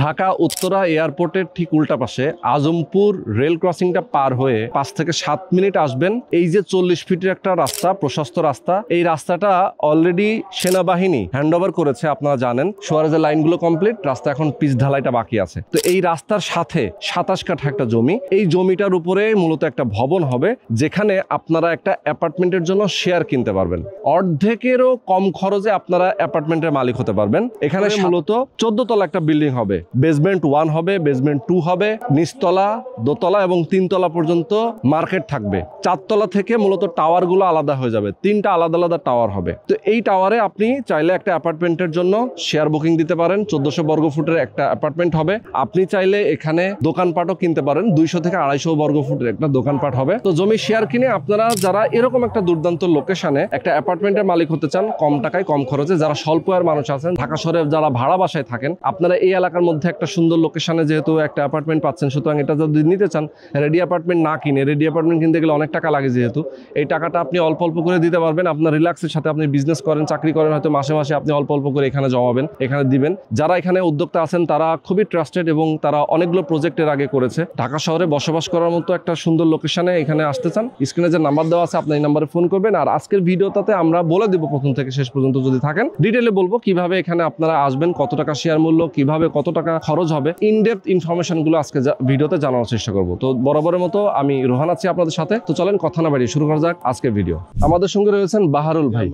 ঢাকা উত্তরা এয়ারপোর্টের ঠিক উল্টা পাশে আজমপুর রেল ক্রসিংটা পার হয়ে 5 থেকে 7 মিনিট আসবেন। এই যে 40 ফিটের একটা রাস্তা, প্রশস্ত রাস্তা, এই রাস্তাটা অলরেডি সেনাবাহিনী হ্যান্ডওভার করেছে। আপনারা জানেন সুয়ারেজের লাইনগুলো কমপ্লিট, রাস্তা এখন পিচ ঢালাইটা বাকি আছে। তো এই রাস্তার সাথে 27 কাঠা একটা জমি, এই জমিটার উপরে মূলত একটা ভবন হবে, যেখানে আপনারা একটা অ্যাপার্টমেন্টের জন্য শেয়ার কিনতে পারবেন। অর্ধেকেরও কম খরচে আপনারা অ্যাপার্টমেন্টের মালিক হতে পারবেন। এখানে মূলত 14 তলা একটা বিল্ডিং হবে, বেসমেন্ট 1 হবে, বেসমেন্ট 2 হবে, নিচতলা, দোতলা এবং 3 তলা পর্যন্ত মার্কেট থাকবে। 4 তলা থেকে মূলত টাওয়ার গুলো আলাদা হয়ে যাবে, 3টা আলাদা আলাদা টাওয়ার হবে। তো এই টাওয়ারে আপনি চাইলে একটা অ্যাপার্টমেন্টের জন্য শেয়ার বুকিং দিতে পারেন। 1400 বর্গ ফুটের একটা অ্যাপার্টমেন্ট হবে। আপনি চাইলে এখানে দোকানপাটও কিনতে পারেন, 200 থেকে 250 বর্গ ফুটের একটা দোকানপাট হবে। তো জমি শেয়ার কিনে আপনারা যারা এরকম একটা দুর্দান্ত লোকেশনে একটা অ্যাপার্টমেন্টের মালিক হতে চান, কম টাকায় কম খরচে, যারা স্বল্প আয়ের মানুষ আছেন, ঢাকা শহরে যারা ভাড়া বাসায় থাকেন, আপনারা এই এলাকার মধ্যে একটা সুন্দর লোকেশনে যেহেতু একটা অ্যাপার্টমেন্ট পাচ্ছেন, সুতরাং এটা যদি নিতে চান, রেডি অ্যাপার্টমেন্ট না কিনে, রেডি অ্যাপার্টমেন্ট কিনতে গেলে অনেক টাকা লাগে, যেহেতু এই টাকাটা আপনি অল্প অল্প করে দিতে পারবেন। আপনার রিল্যাক্সের সাথে আপনি বিজনেস করেন, চাকরি করেন, হয়তো মাসে মাসে আপনি অল্প অল্প করে এখানে জমাবেন, এখানে দিবেন। যারা এখানে উদ্যোক্তা আছেন তারা খুবই ট্রাস্টেড এবং তারা অনেকগুলো প্রজেক্টের আগে করেছে। ঢাকা শহরে বসবাস করার মতো একটা সুন্দর লোকেশনে এখানে আসতে চান, স্ক্রিনে যে নাম্বার দেওয়া আছে আপনি এই নাম্বারে ফোন করবেন। আর আজকের ভিডিওটাতে আমরা বলে দেবো প্রথম থেকে শেষ পর্যন্ত, যদি থাকেন ডিটেলে বলবো কিভাবে এখানে আপনারা আসবেন, কত টাকা শেয়ার মূল্য, কিভাবে কত টাকা খরচ হবে, ইনডেপথ ইনফরমেশন গুলো আজকে ভিডিওতে জানানোর চেষ্টা করবো। তো বরাবরের মতো আমি রোহান আছি আপনাদের সাথে। তো চলেন কথা না বাড়িয়ে শুরু করা যাক আজকের ভিডিও। আমাদের সঙ্গে রয়েছেন বাহারুল ভাই।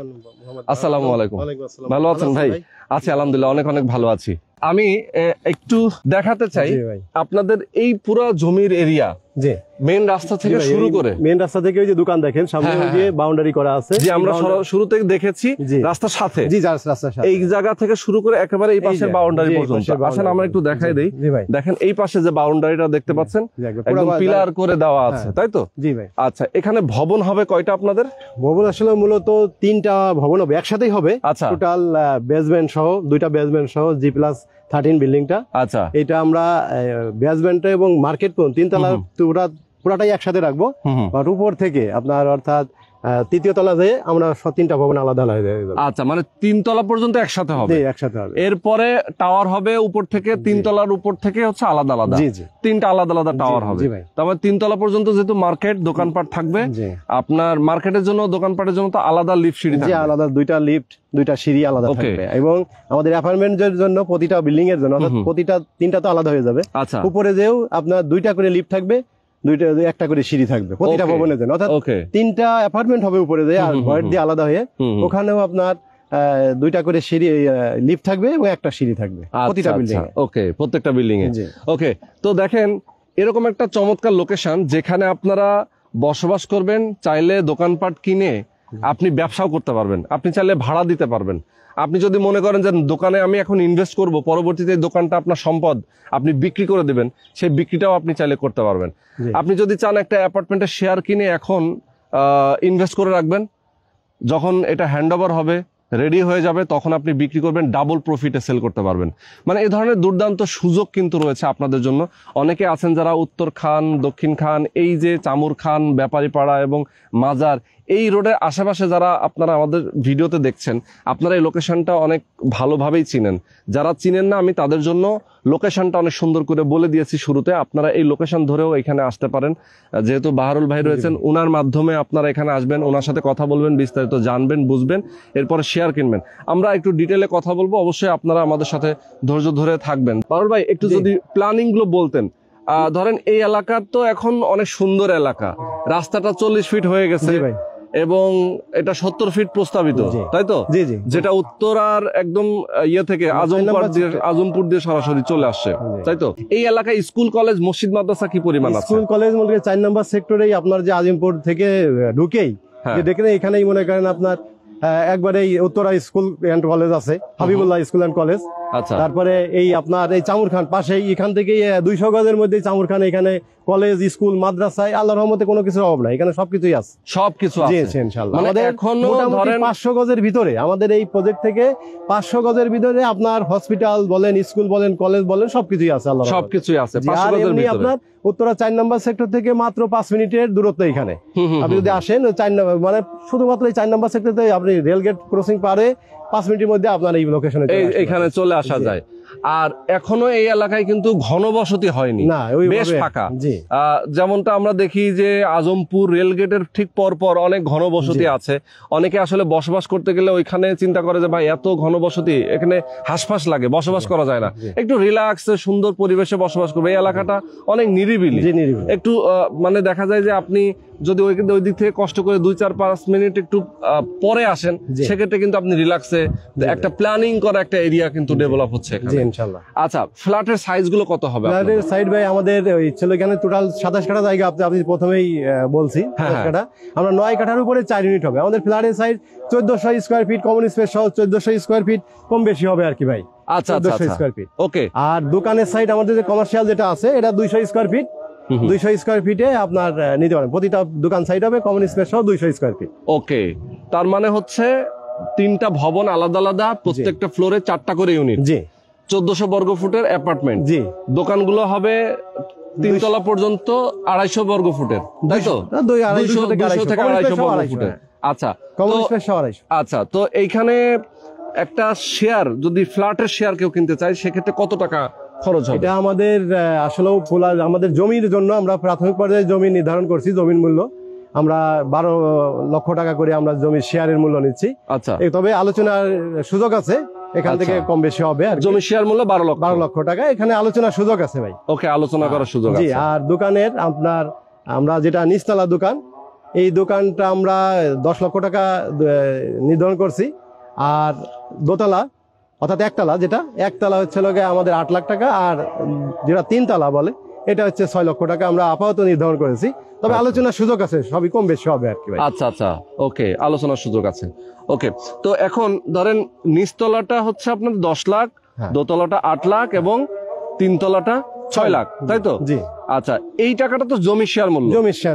আসসালামু আলাইকুম। ভালো আছেন ভাই? আছি আলহামদুলিল্লাহ, অনেক অনেক ভালো আছি। আমি একটু দেখাতে চাই আপনাদের এই পুরো জমির এরিয়া, যে মেইন রাস্তা থেকে শুরু করে, মেইন রাস্তা থেকে ওই যে দোকান দেখেন সামনে, ওই যে বাউন্ডারি করা আছে, যে আমরা শুরু থেকে দেখেছি রাস্তার সাথে, জি রাস্তার সাথে, এই জায়গা থেকে শুরু করে একেবারে এই পাশের বাউন্ডারি পর্যন্ত। আসেন আমরা একটু দেখাই দেই। দেখেন এই পাশে যে বাউন্ডারিটা দেখতে পাচ্ছেন, একদম পিলার করে দেওয়া আছে, তাই তো? জি ভাই। আচ্ছা, এখানে ভবন হবে কয়টা আপনাদের? ভবন আসলে মূলত 3টা ভবন হবে, একসাথেই হবে। আচ্ছা, টোটাল বেসমেন্ট সহ, 2টা বেসমেন্ট সহ G+13 বিল্ডিংটা। আচ্ছা, এটা আমরা বেসমেন্টে এবং মার্কেট কোন 3 তলা পুরাটাই একসাথে রাখবো। বাট উপর থেকে আপনার অর্থাৎ 3য় তলা যেয়ে আমরা 3টা ভবন আলাদা আলাদা হয়ে যাবে। আচ্ছা, মানে 3 তলা পর্যন্ত একসাথে হবে? জি, একসাথে হবে। এরপরে টাওয়ার হবে উপর থেকে, 3 তলার উপর থেকে হচ্ছে আলাদা আলাদা। জি জি, 3টা আলাদা আলাদা টাওয়ার হবে। তারপরে 3 তলা পর্যন্ত যেহেতু মার্কেট, দোকানপাট থাকবে, আপনার মার্কেটের জন্য, দোকানপাটের জন্য তো আলাদা লিফট সিঁড়ি থাকবে। আলাদা 2টা লিফট, 2টা সিঁড়ি আলাদা থাকবে। এবং আমাদের অ্যাপার্টমেন্টের জন্য প্রতিটা বিল্ডিং এর জন্য, অর্থাৎ প্রতিটা 3টা তো আলাদা হয়ে যাবে। আচ্ছা, উপরে যেও আপনার 2টা করে লিফট থাকবে, 1টা করে সিঁড়ি থাকবে প্রতিটা ভবনের জন্য। অর্থাৎ 3টা অ্যাপার্টমেন্ট হবে উপরে যে, আর ঘর দিয়ে আলাদা হয়ে ওখানেও আপনার 2টা করে সিঁড়ি, লিফট থাকবে এবং 1টা সিঁড়ি থাকবে প্রতিটা বিল্ডিং এ। ওকে, প্রত্যেকটা বিল্ডিং এ। ওকে, তো দেখেন এরকম একটা চমৎকার লোকেশন, যেখানে আপনারা বসবাস করবেন, চাইলে দোকানপাট কিনে আপনি ব্যবসাও করতে পারবেন, আপনি চাইলে ভাড়া দিতে পারবেন। আপনি যদি মনে করেন যে দোকানে আমি এখন ইনভেস্ট করব, পরবর্তীতে দোকানটা আপনার সম্পদ, আপনি বিক্রি করে দেবেন, সেই বিক্রিটাও আপনি চাইলে করতে পারবেন। আপনি যদি চান একটা অ্যাপার্টমেন্টের শেয়ার কিনে এখন ইনভেস্ট করে রাখবেন, যখন এটা হ্যান্ডওভার হবে, রেডি হয়ে যাবে, তখন আপনি বিক্রি করবেন, ডাবল প্রফিটে সেল করতে পারবেন। মানে এই ধরনের দুর্দান্ত সুযোগ কিন্তু রয়েছে আপনাদের জন্য। অনেকে আছেন যারা উত্তর খান, দক্ষিণ খান, এই যে চামুর খান, ব্যাপারীপাড়া এবং মাজার, এই রোডের আশেপাশে যারা আপনারা আমাদের ভিডিওতে দেখছেন, আপনারা এই লোকেশনটা অনেক ভালোভাবেই চিনেন। যারা চিনেন না, আমি তাদের জন্য লোকেশনটা অনেক সুন্দর করে বলে দিয়েছি শুরুতে। আপনারা এই লোকেশন ধরেও এখানে আসতে পারেন। যেহেতু বাহারুল ভাই রয়েছেন, ওনার মাধ্যমে আপনারা এখানে আসবেন, ওনার সাথে কথা বলবেন, বিস্তারিত জানবেন, বুঝবেন, এরপরে শেয়ার কিনবেন। আমরা একটু ডিটেলে কথা বলবো, অবশ্যই আপনারা আমাদের সাথে ধৈর্য ধরে থাকবেন। বাহারুল ভাই, একটু যদি প্ল্যানিং গুলো বলতেন। ধরেন এই এলাকার তো এখন অনেক সুন্দর এলাকা, রাস্তাটা 40 ফিট হয়ে গেছে এবং এটা 70 ফিট প্রস্তাবিত, তাই তো? যেটা উত্তরার একদম ইয়ে থেকে আজমপুর দিয়ে সরাসরি চলে আসছে, তাই তো? এই এলাকায় স্কুল, কলেজ, মসজিদ, মাদ্রাসা কি পরিমাণ আছে? স্কুল কলেজ বলতে 4 নম্বর সেক্টরেই আপনার যে আজমপুর থেকে ঢুকেই দেখেন, এখানেই মনে করেন আপনার একবারে উত্তরা স্কুল এন্ড কলেজ আছে, হাবিবুল্লাহ স্কুল এন্ড কলেজ। আচ্ছা, তারপরে এই আপনার এই চামুর খান পাশেই, এখান থেকে 200 গজের মধ্যে চামুর খান, এখানে কলেজ, স্কুল, মাদ্রাসায় আল্লাহর রহমতে কোনো কিছুর অভাব নাই, এখানে সবকিছুই আছে, সবকিছু আছে ইনশাআল্লাহ। আমাদের এখনো ধরেন 500 গজের ভিতরে, আমাদের এই প্রজেক্ট থেকে 500 গজের ভিতরে আপনার হসপিটাল বলেন, স্কুল বলেন, কলেজ বলেন, সবকিছুই আছে, আল্লাহ সবকিছুই আছে 500 গজের ভিতরে। আপনার উত্তরা 4 নম্বর সেক্টর থেকে মাত্র 5 মিনিটের দূরত্ব এখানে। আপনি যদি আসেন 4 নম্বর, মানে শুধুমাত্র এই 4 নম্বর সেক্টরে আপনি রেলগেট ক্রসিং পারে 5 মিনিটের মধ্যে আপনার এই লোকেশনে এখানে চলে আসা যায়। আর এখনো এই এলাকায় কিন্তু ঘনবসতি হয়নি, না বেশ ফাঁকা। জি যেমনটা আমরা দেখি যে আজমপুর রেলগেটের ঠিক পরপর অনেক ঘনবসতি আছে। অনেকে আসলে বসবাস করতে গেলে ওইখানে চিন্তা করে যে ভাই এত ঘনবসতি, এখানে হাঁসফাঁস লাগে, বসবাস করা যায় না, একটু রিল্যাক্স সুন্দর পরিবেশে বসবাস করবে। এই এলাকাটা অনেক নিরিবিলি, একটু মানে দেখা যায় যে আপনি যদি ওই দিক থেকে কষ্ট করে 2-4-5 মিনিট একটু পরে আসেন, সেক্ষেত্রে কিন্তু আপনি রিল্যাক্সে একটা প্ল্যানিং করা একটা এরিয়া কিন্তু ডেভেলপ হচ্ছে এখানে। ইনশাআল্লাহ। আচ্ছা, ফ্ল্যাটের সাইজ গুলো কত হবে? ফ্ল্যাটের সাইড ভাই আমাদের ওই ছিল এখানে টোটাল 27 কাঠা জায়গা, আপনি প্রথমেই বলছি 27 কাঠা, আমরা 9 কাঠার উপরে 4 ইউনিট হবে। আমাদের ফ্ল্যাটের size 1400 square feet, common space সহ 1400 স্কয়ার ফিট, কম বেশি হবে আর কি ভাই। আচ্ছা 1400 স্কয়ার ফিট। ওকে। আর দোকানের সাইড আমাদের যে কমার্শিয়াল যেটা আছে এটা 200 স্কয়ার ফিট। 200 স্কয়ার ফিটে আপনার নিতে পারেন, প্রতিটা দোকান সাইড হবে কমন স্পেস সহ 200 স্কয়ার ফিট। ওকে, তার মানে হচ্ছে 3টা ভবন আলাদা আলাদা, প্রত্যেকটা ফ্লোরে 4টা করে ইউনিট। জি। 1400 বর্গ ফুটের অ্যাপার্টমেন্ট। জি। দোকানগুলো হবে 3 তলা পর্যন্ত 250 বর্গ ফুটের, তাই তো? 200 থেকে 250 বর্গ ফুটের। আচ্ছা, কমন স্পেস সহ 250। আচ্ছা, তো এইখানে একটা শেয়ার, যদি ফ্ল্যাটের শেয়ার কেউ কিনতে চায়, সেক্ষেত্রে কত টাকা খরচ হবে? এটা আমাদের আসলেও আমাদের জমির জন্য আমরা প্রাথমিক পর্যায়ে জমি নির্ধারণ করছি। জমির মূল্য আমরা 12 লক্ষ টাকা করে আমরা জমির শেয়ারের মূল্য নিচ্ছি। আচ্ছা, তবে আলোচনার সুযোগ আছে, এখান থেকে কম বেশি হবে। আর জমির শেয়ার মূল্য 12 লক্ষ টাকা, এখানে আলোচনার সুযোগ আছে ভাই। ওকে, আলোচনা করার সুযোগ আছে। জি। আর দোকানের আপনার আমরা যেটা নিচতলা দোকান, এই দোকানটা আমরা 10 লক্ষ টাকা নির্ধারণ করছি। আর দোতলা অর্থাৎ একতলা, যেটা একতলা হচ্ছে আমাদের 8 লাখ টাকা, আর যেটা 3 তলা বলে এটা হচ্ছে 6 লক্ষ টাকা আমরা আপাতত নির্ধারণ করেছি। তবে আলোচনার সুযোগ আছে, সবই কম বেশি হবে আর কি ভাই। আচ্ছা আচ্ছা, ওকে, আলোচনার সুযোগ আছে। ওকে, তো এখন ধরেন নিচতলাটা হচ্ছে আপনার 10 লাখ, দোতলাটা 8 লাখ এবং 3 তলাটা 6 লাখ, তাই তো? জি। আচ্ছা, এই টাকাটা তো জমি শেয়ার মূল্য।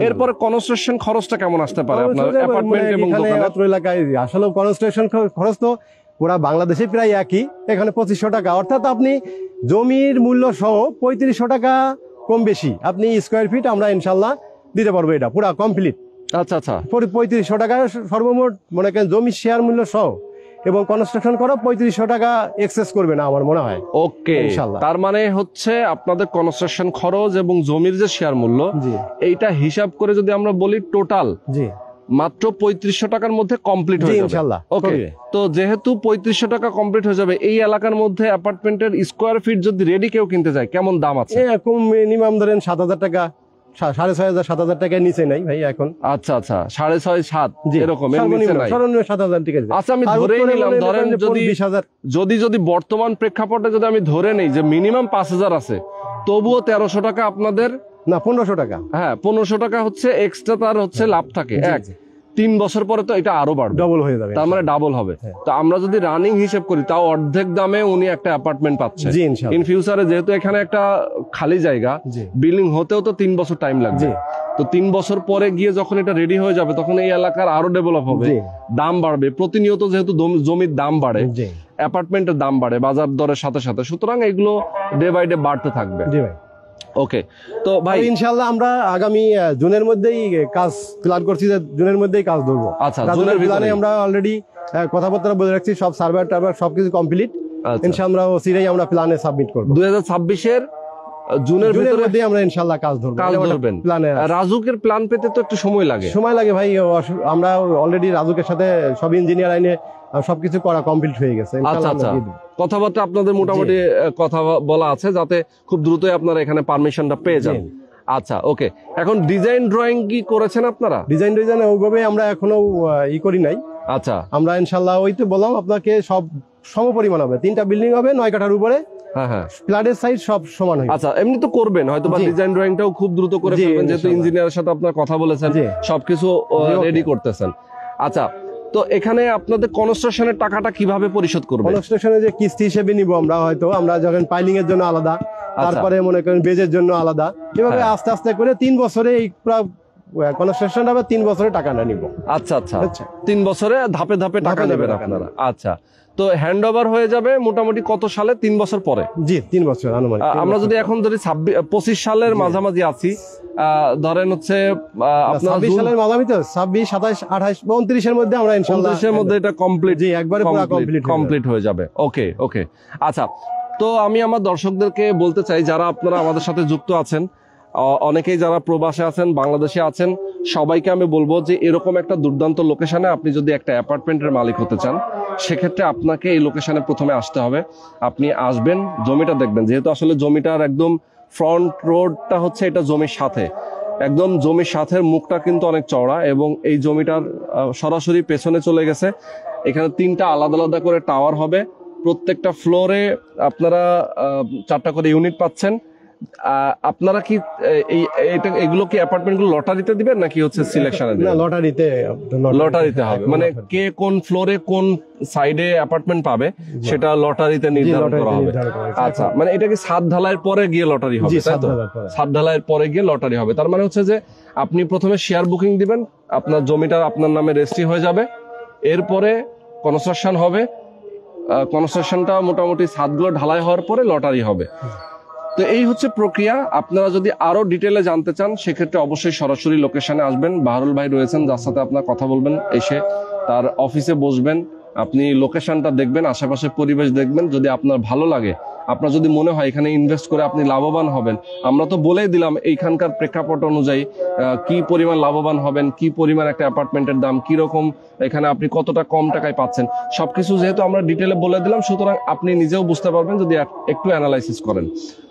এরপরে কনস্ট্রাকশন খরচটা কেমন আসতে পারে আপনার অ্যাপার্টমেন্ট এবং দোকানের? এলাকায় আসলে কনস্ট্রাকশন খরচ তো পুরা বাংলাদেশে প্রায় একই, এখানে 2500 টাকা, অর্থাৎ আপনি জমির মূল্য সহ 3500 টাকা কম বেশি আপনি স্কয়ার ফিট আমরা ইনশাল্লাহ দিতে পারবো, এটা পুরা কমপ্লিট। আচ্ছা আচ্ছা, 3500 টাকা সর্বমোট, মনে করেন জমির শেয়ার মূল্য সহ এবং কনস্ট্রাকশন করা 3500 টাকা এক্সেস করবে না আমার মনে হয়। ওকে, তার মানে হচ্ছে আপনাদের কনস্ট্রাকশন খরচ এবং জমির যে শেয়ার মূল্য, এইটা হিসাব করে যদি আমরা বলি টোটাল জি মাত্র 3500 টাকার মধ্যে কমপ্লিট হয়ে যাবে ইনশাআল্লাহ। ওকে, তো যেহেতু 3500 টাকা কমপ্লিট হয়ে যাবে, এই এলাকার মধ্যে অ্যাপার্টমেন্টের স্কয়ার ফিট যদি রেডি কেউ কিনতে যায়, কেমন দাম আছে? এরকম মিনিমাম ধরেন 7000 টাকা, 6500 7000 টাকার নিচে নাই ভাই এখন। আচ্ছা আচ্ছা, 6.5-7 এরকম এর নিচে নাই, সর্বনিম্ন 7000 টাকা। আচ্ছা, আমি ধরেই নিলাম, ধরেন যদি বর্তমান প্রেক্ষাপটে যদি আমি ধরে নেই যে মিনিমাম 5000 আছে, তবুও 1300 টাকা আপনাদের, না 1500 টাকা, হ্যাঁ 1500 টাকা হচ্ছে এক্সট্রা, তার হচ্ছে লাভ থাকে। 3 বছর পরে তো এটা আরো বাড়বে, ডাবল হয়ে যাবে, তার মানে ডাবল হবে। তো আমরা যদি রানিং হিসেব করি, তাও অর্ধেক দামে উনি একটা অ্যাপার্টমেন্ট পাচ্ছে ইন ফিউচারে। যেহেতু এখানে একটা খালি জায়গা, বিল্ডিং হতেও তো 3 বছর টাইম লাগবে, তো 3 বছর পরে গিয়ে যখন এটা রেডি হয়ে যাবে, তখন এই এলাকার আরো ডেভেলপ হবে, দাম বাড়বে প্রতিনিয়ত, যেহেতু জমির দাম বাড়ে, অ্যাপার্টমেন্টের দাম বাড়ে বাজার দরের সাথে সাথে, সুতরাং এগুলো ডে বাই ডে বাড়তে থাকবে। ওকে, তো ভাই ইনশাআল্লাহ আমরা আগামী জুনের মধ্যেই কাজ প্ল্যান করছি, যে জুনের মধ্যেই কাজ ধরবো। আচ্ছা, জুনের প্ল্যানে আমরা অলরেডি কথাবার্তা বলে রাখছি, সব সার্ভার টার্ভার সবকিছু কমপ্লিট। ইনশাআল্লাহ ওসিরাই আমরা প্ল্যানে সাবমিট করব 2026 জুনের মধ্যে আমরা ইনশাআল্লাহ কাজ ধরবেন। রাজুকের প্ল্যান পেতে তো একটু সময় লাগে ভাই। আমরা অলরেডি রাজুকের সাথে সব ইঞ্জিনিয়ার আইনে সবকিছু করা কমপ্লিট হয়ে গেছে। আচ্ছা আচ্ছা, কথাবার্তা আপনাদের মোটামুটি কথা বলা আছে, যাতে খুব দ্রুতই আপনারা এখানে পারমিশনটা পেয়ে যান। আচ্ছা, ওকে, এখন ডিজাইন ড্রয়িং কি করেছেন আপনারা? ডিজাইন ওইভাবে আমরা এখনো করি নাই। আচ্ছা, আমরা ইনশাআল্লাহ ওই তো বললাম আপনাকে, সব সমপরিমাণ হবে, 3টা বিল্ডিং হবে 9 কাঠার উপরে, ফ্ল্যাটের সাইজ সব সমান হবে। আচ্ছা, এমনি তো করবেন হয়তো, বা ডিজাইন ড্রয়িংটাও খুব দ্রুত করে ফেলবেন, যেহেতু ইঞ্জিনিয়ারের সাথে আপনার কথা বলেছেন, সবকিছু রেডি করতেছেন। আচ্ছা, তো এখানে আপনাদের কনস্ট্রাকশনের টাকাটা কিভাবে পরিশোধ করবেন? কনস্ট্রাকশনের যে কিস্তি হিসেবে নিব আমরা, হয়তো আমরা যখন পাইলিং এর জন্য আলাদা, তারপরে মনে করেন বেজের জন্য আলাদা, এভাবে আস্তে আস্তে করে 3 বছরে এই পুরো কনস্ট্রাকশন হবে, 3 বছরে টাকাটা নিব। আচ্ছা আচ্ছা, 3 বছরে ধাপে ধাপে টাকা নেবেন আপনারা। আচ্ছা, তো হ্যান্ড ওভার হয়ে যাবে মোটামুটি কত সালে? 3 বছর পরে। জি, 3 বছর আনুমানিক। আমরা যদি এখন ধরি 25 সালের মাঝামাঝি আছি, ধরেন হচ্ছে আপনার 26 সালের মাঝামাঝি, তো 26, 27, 28, 29 এর মধ্যে আমরা ইনশাআল্লাহ 29 এর মধ্যে এটা কমপ্লিট, জি একবারে পুরো কমপ্লিট হয়ে যাবে। ওকে ওকে, আচ্ছা, তো আমি আমার দর্শকদেরকে বলতে চাই, যারা আপনারা আমাদের সাথে যুক্ত আছেন, অনেকেই যারা প্রবাসে আছেন, বাংলাদেশে আছেন, সবাইকে আমি বলবো যে এরকম একটা দুর্দান্ত লোকেশনে আপনি যদি একটা অ্যাপার্টমেন্টের মালিক হতে চান, সেক্ষেত্রে আপনাকে এই লোকেশনে প্রথমে আসতে হবে। আপনি আসবেন, জমিটা দেখবেন, যেহেতু আসলে জমিটার একদম ফ্রন্ট রোডটা হচ্ছে এটা জমির সাথে, একদম জমির সাথে মুখটা কিন্তু অনেক চওড়া, এবং এই জমিটার সরাসরি পেছনে চলে গেছে। এখানে 3টা আলাদা আলাদা করে টাওয়ার হবে, প্রত্যেকটা ফ্লোরে আপনারা 4টা করে ইউনিট পাচ্ছেন। আপনারা কি এগুলো কি অ্যাপার্টমেন্টগুলো লটারিতে দিবেন নাকি হচ্ছে সিলেকশনে দিবেন? লটারিতে হবে, মানে কে কোন ফ্লোরে কোন সাইডে অ্যাপার্টমেন্ট পাবে সেটা লটারিতে নির্ধারণ করা হবে। আচ্ছা, মানে এটা কি ছাদ ঢালাইয়ের পরে গিয়ে লটারি হবে, তাই তো? ছাদ ঢালাইয়ের পরে গিয়ে লটারি হবে। তার মানে হচ্ছে যে আপনি প্রথমে শেয়ার বুকিং দিবেন, আপনার জমিটা আপনার নামে রেজিস্ট্রি হয়ে যাবে, এরপরে কনস্ট্রাকশন হবে, কনস্ট্রাকশনটা মোটামুটি ছাদগুলো ঢালাই হওয়ার পরে লটারি হবে। তো এই হচ্ছে প্রক্রিয়া। আপনারা যদি আরো ডিটেলে জানতে চান, সেক্ষেত্রে অবশ্যই সরাসরি লোকেশনে আসবেন। বাহরুল ভাই রয়েছেন, যার সাথে আপনার কথা বলবেন, এসে তার অফিসে বসবেন, আপনি লোকেশনটা দেখবেন, আশেপাশে পরিবেশ দেখবেন। যদি আপনার ভালো লাগে, আপনার যদি মনে হয় এখানে ইনভেস্ট করে আপনি লাভবান হবেন, আমরা তো বলেই দিলাম এইখানকার প্রেক্ষাপট অনুযায়ী কি পরিমাণ লাভবান হবেন, কি পরিমাণ একটা অ্যাপার্টমেন্টের দাম, কি রকম, এখানে আপনি কতটা কম টাকায় পাচ্ছেন, সবকিছু যেহেতু আমরা ডিটেলে বলে দিলাম, সুতরাং আপনি নিজেও বুঝতে পারবেন যদি একটু অ্যানালাইসিস করেন।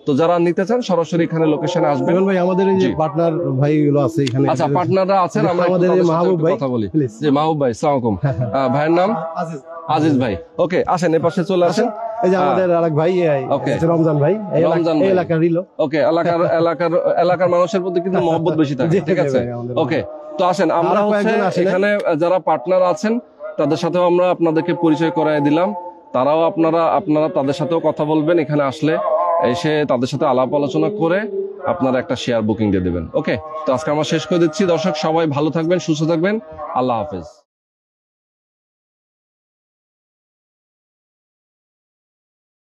তো যারা নিতে চান সরাসরি এখানে লোকেশনে আসবেন। ভাই আমাদের এই যে পার্টনার ভাইগুলো আছে এখানে, আচ্ছা পার্টনাররা আছেন, আমরা আমাদের মাহবুব ভাই কথা বলি। জি মাহবুব ভাই, আসসালামু আলাইকুম। ভাইয়ের নাম আজিজ ভাই। ওকে, আসেন এ পাশে চলে আসেন। এই যে আমাদের আরেক ভাই রমজান ভাই, এই এলাকার রিলো। ওকে, এলাকার মানুষের প্রতি কিন্তু মহব্বত বেশি থাকে, ঠিক আছে? ওকে, তো আসেন, আমরা হচ্ছে এখানে যারা পার্টনার আছেন তাদের সাথেও আমরা আপনাদেরকে পরিচয় করায় দিলাম। তারাও আপনারা তাদের সাথেও কথা বলবেন, এখানে আসলে এসে তাদের সাথে আলাপ আলোচনা করে আপনারা একটা শেয়ার বুকিং দিয়ে দেবেন। ওকে, তো আজকে আমরা শেষ করে দিচ্ছি। দর্শক সবাই ভালো থাকবেন, সুস্থ থাকবেন, আল্লাহ হাফেজ।